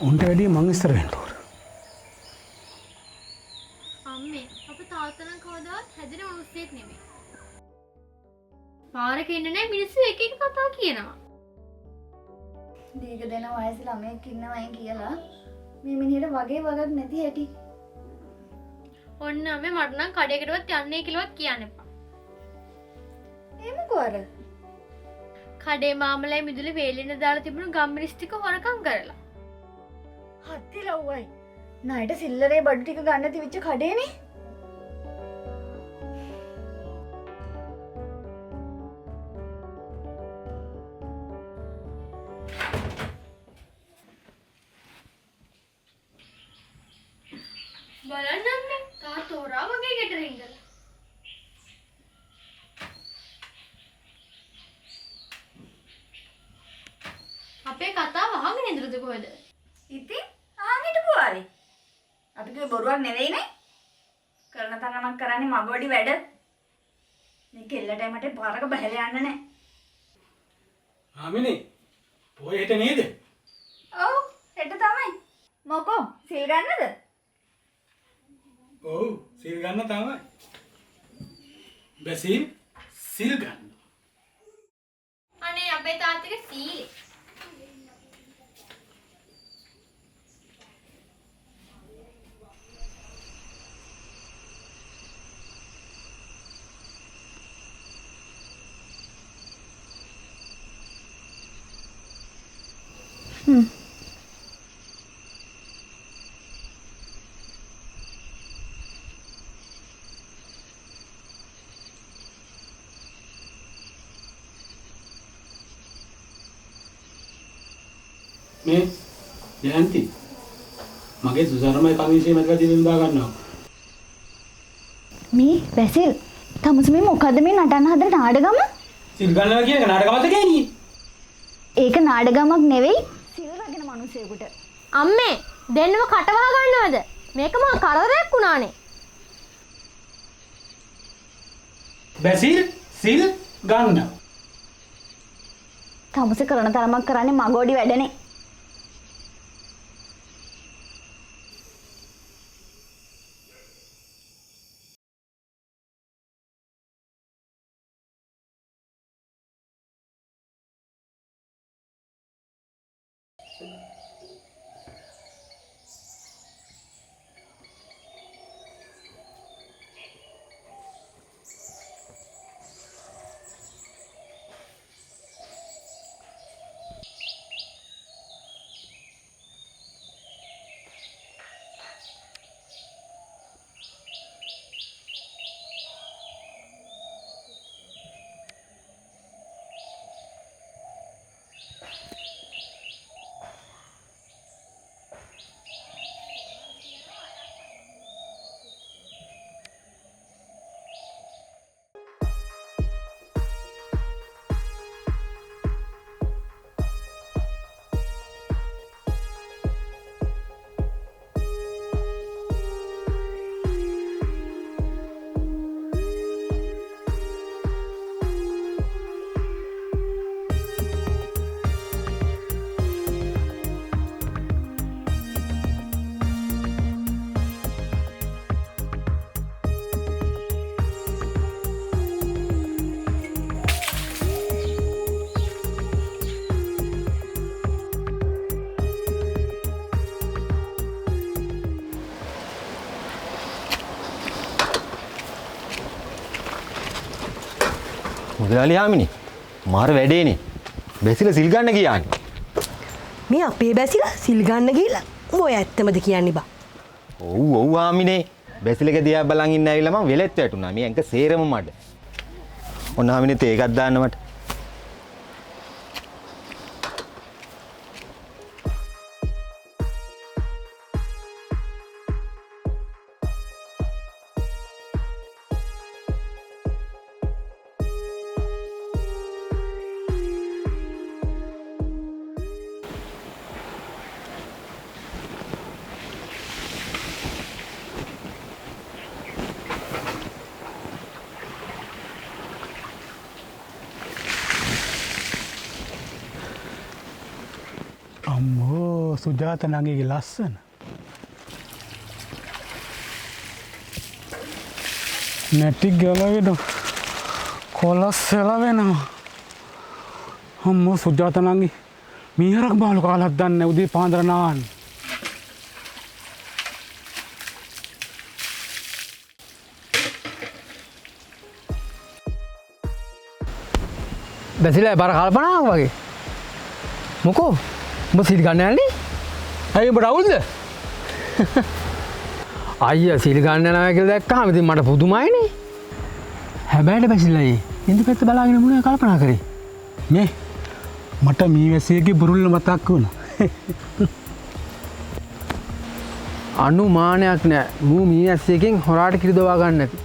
උන්ට වැඩිය මං ඉස්සර වෙන්න ඕන. අම්මේ අපේ තාත්තා නම් කවදාවත් හැදෙන මිනිස්සෙක් නෙමෙයි. පාරක ඉන්න නෑ මිනිස්සු එක එක කතා කියනවා. දීග දෙන වයස ළමයෙක් ඉන්නවයි කියලා මේ මිනිහට වගේ වගක් නැති හැටි. ඔන්න අම්මේ මට නම් කඩේකටවත් යන්නේ කියලාවත් කියන්න එපා. ඒ මොකෝ අර? කඩේ මාමලයි මිදුලේ වේලෙන දාලා තිබුණු ගම්මිරිස් ටික හොරකම් කරලා. හත්ති ලව්වයි. ණයට සිල්ලරේ බඩු ටික ගන්න තිවිච්ච කඩේනේ. බලන්න අම්මේ තාත්තා හොරා වගේ ගෙදර ඉඳලා. අපේ කතාව අහගෙන ඉඳලාද කොහෙද? ඉතින් ආන් හිටපු ආරි. අපි කිව්වේ බොරුවක් නෙවෙයිනේ. කරන තරමක් කරන්නේ මගොඩි වැඩ. මේ කෙල්ලටයි මට පාරක බහැලා යන්න නැහැ. ආමිනේ පොය හෙට නේද? ඔව් හෙට තමයි. මොකෝ සිල් ගන්නද? ඔව් සිල් ගන්න තමයි. බැසිල් සිල් ගන්න. අනේ අපේ තාත්තගේ සීලේ. මේ ජයන්ති මගේ සුසරමයි කමිෂේ මතක දින දා ගන්නවා. මේ බැසිල් තමුස මේ මොකද්ද මේ නටන්න හදන නාඩගම? සිල් ගන්නවා කියන එක නාටකමක්ද කියන්නේ? ඒක නාඩගමක් නෙවෙයි සිල් රකින්න මිනිසෙකුට. අම්මේ දෙන්නම කටවහ ගන්නවද? මේක මහා කරදරයක් වුණානේ. බැසිල් සිල් ගන්න. තමුස කරන තරමක් කරන්නේ මගොඩි වැඩනේ. මුදලාලි යාමිනි මාර වැඩේනේ බැසිලා සිල් ගන්න කියන්නේ. මේ අපේ බැසිලා සිල් ගන්න ගිහලා ඔය ඇත්තමද කියන්නේ බා? ඔව් ඔව් යාමිනේ බැසිලක දිහා බලන් ඉන්න ඇවිල්ලා මම වෙලෙත් වැටුණා. මේ ඇඟ සේරම මඩ. ඔන්න යාමිනේ තේ එකක් දාන්න මට. අම්මෝ සුජාත නංගිගේ ලස්සන. නැටි ගලවෙන කොලස් සෙලවෙනවා. අම්මෝ සුජාත නංගි මීහරක් බාලු කාලක් දන්නේ උදේ පාන්දර නාන්න. බැසිලා බර කල්පනාවක් වගේ. මොකෝ උඹ සිල් ගන්න යන්නේ? ඇයි උඹ රවුල්ද? අයියා සිල් ගන්න යනවා කියලා දැක්කම ඉතින් මට පුදුමයිනේ. හැබැයි බැසිලා ඉඳ පැත්ත බලාගෙන මොනවද කල්පනා කරේ? මේ මට මීවැසියගේ බුරුල්ල මතක් වුණා. අනුමානයක් නෑ. මූ මීවැසියකින් හොරාට කිරි දවා ගන්න නැති.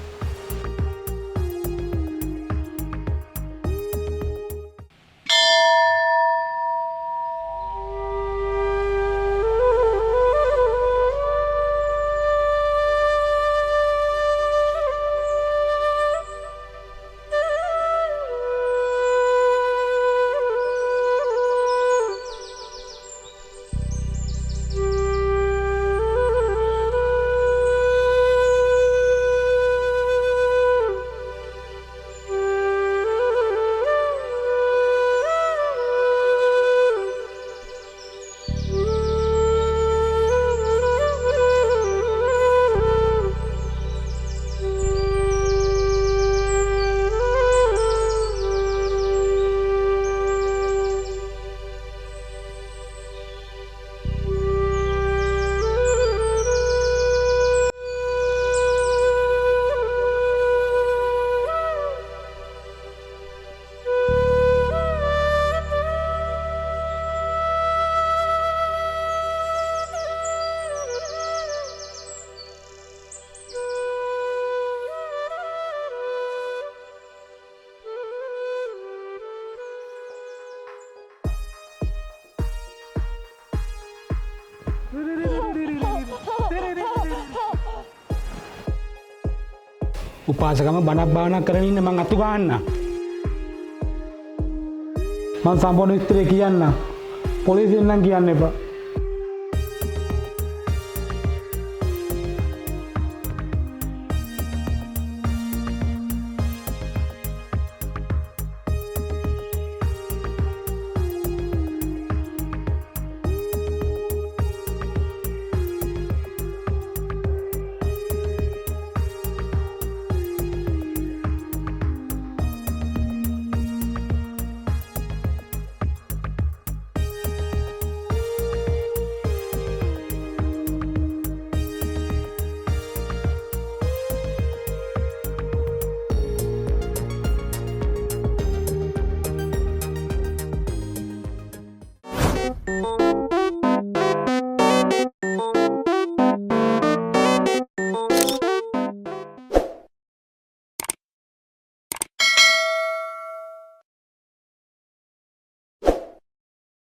උපාසකම බණක් භාවනා කරගෙන ඉන්න මං අතු ගන්න. මං සම්පූර්ණ විස්තරය කියන්න. පොලිසියෙන් නම් කියන්න එපා.